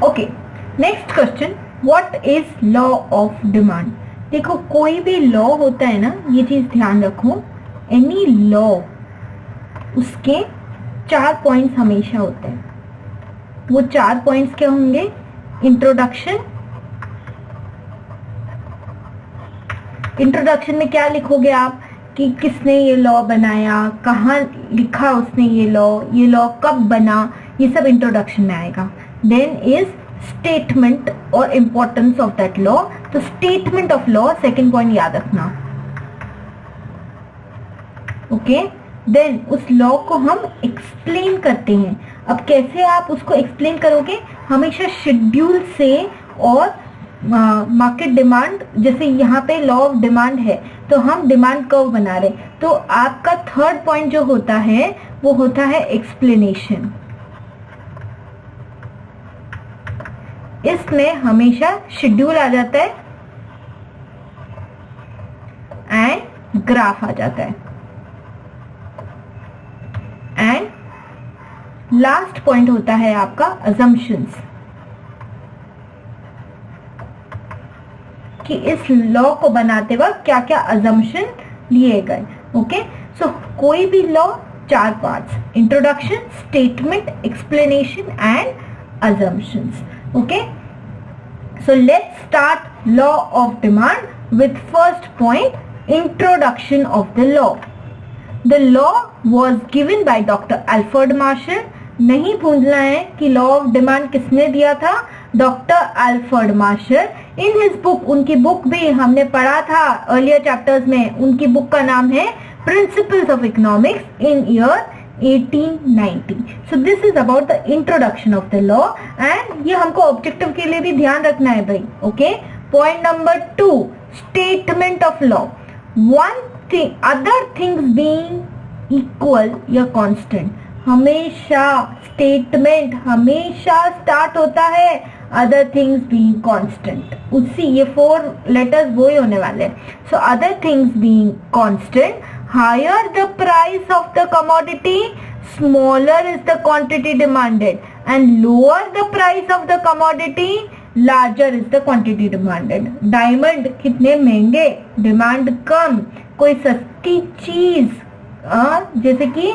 Okay, next question, what is law of demand. देखो कोई भी लॉ होता है ना, ये चीज ध्यान रखो, एनी लॉ उसके 4 पॉइंट्स हमेशा होते हैं। वो 4 पॉइंट्स क्या होंगे? इंट्रोडक्शन, इंट्रोडक्शन में क्या लिखोगे आप कि किसने ये लॉ बनाया, कहाँ लिखा उसने ये लॉ कब बना, ये सब इंट्रोडक्शन में आएगा। देन इज स्टेटमेंट और इंपॉर्टेंस ऑफ दैट लॉ। तो statement of law second point याद रखना। ओके, देन उस लॉ को हम एक्सप्लेन करते हैं। अब कैसे आप उसको एक्सप्लेन करोगे? हमेशा शेड्यूल से और मार्केट डिमांड, जैसे यहाँ पे लॉ ऑफ डिमांड है तो हम डिमांड कर्व बना रहे, तो आपका थर्ड पॉइंट जो होता है वो होता है एक्सप्लेनेशन। इसमें हमेशा शेड्यूल आ जाता है एंड ग्राफ आ जाता है। एंड लास्ट पॉइंट होता है आपका अजम्पशंस, कि इस लॉ को बनाते वक्त क्या क्या अजम्पशन लिए गए। ओके, सो कोई भी law 4 parts, introduction, statement, explanation and assumptions. Okay, so let's start law of demand with first point, introduction of the law. The law was given by Dr. Alfred Marshall. नहीं भूलना है कि law of demand किसने दिया था? Doctor Alfred Marshall. In his book, उनकी book भी हमने पढ़ा था अर्लियर चैप्टर्स में, उनकी बुक का नाम है principles of economics in year 1890. So this is about the introduction of the law and ये हमको ऑब्जेक्टिव के लिए भी ध्यान रखना है भाई. Okay, point number 2, statement of law. One thing, other things being equal या कांस्टेंट. हमेशा स्टेटमेंट हमेशा स्टार्ट होता है अदर थिंग्स बीइंग कांस्टेंट. उसी ये 4 लेटर्स वो ही होने वाले हैं. So other things being constant, higher the price of the commodity, smaller is the quantity demanded, and lower the price of the commodity, larger is the quantity demanded. Diamond कितने महंगे, demand कम. कोई सस्ती चीज जैसे कि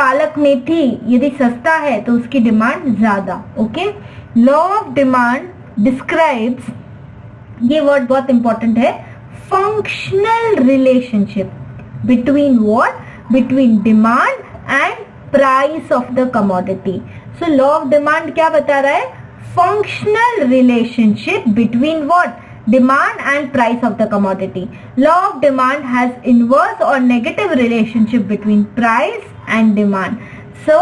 पालक मेथी यदि सस्ता है तो उसकी डिमांड ज्यादा. Okay, law of demand describes, ये वर्ड बहुत इंपॉर्टेंट है, functional relationship between what? Between demand and price of the commodity. So law of demand क्या बता रहा है? Functional relationship between what? Demand and price of the commodity. Law of demand has inverse or negative relationship between price and demand. So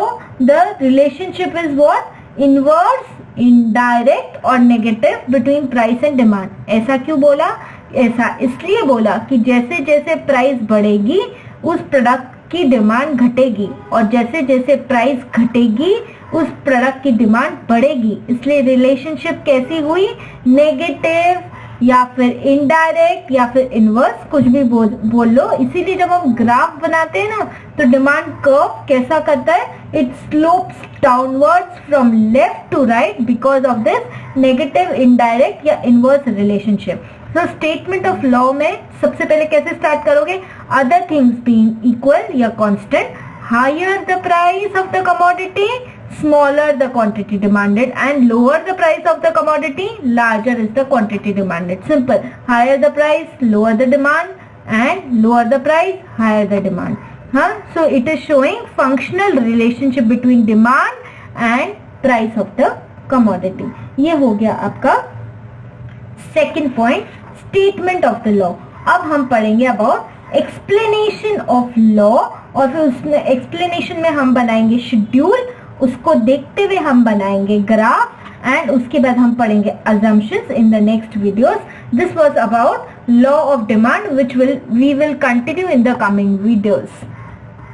the relationship is what? Inverse, indirect or negative between price and demand. ऐसा क्यों बोला? ऐसा इसलिए बोला कि जैसे जैसे price बढ़ेगी उस प्रोडक्ट की डिमांड घटेगी, और जैसे जैसे प्राइस घटेगी उस प्रोडक्ट की डिमांड बढ़ेगी. इसलिए रिलेशनशिप कैसी हुई? नेगेटिव या फिर इनडायरेक्ट या फिर इनवर्स, कुछ भी बोल लो. इसीलिए जब हम ग्राफ बनाते हैं ना तो डिमांड कर्व कैसा करता है? It slopes downwards from left to right because of this negative, indirect या इनवर्स रिलेशनशिप. तो स्टेटमेंट ऑफ लॉ में सबसे पहले कैसे स्टार्ट करोगे? अदर थिंग्स बीइंग इक्वल या constant, higher the price of the commodity, smaller the quantity demanded, and lower the price of the commodity, larger is the quantity demanded. Simple, higher the price, lower the demand, and lower the price, higher the demand. हाँ, so it is showing functional relationship between demand and price of the commodity. ये हो गया आपका second point, statement of the law. अब हम पढ़ेंगे about explanation of law, और फिर उसमें एक्सप्लेनेशन में हम बनाएंगे शेड्यूल, उसको देखते हुए हम बनाएंगे ग्राफ, एंड उसके बाद हम पढ़ेंगे assumptions in the next videos. This was about law of demand which we will continue in the coming videos.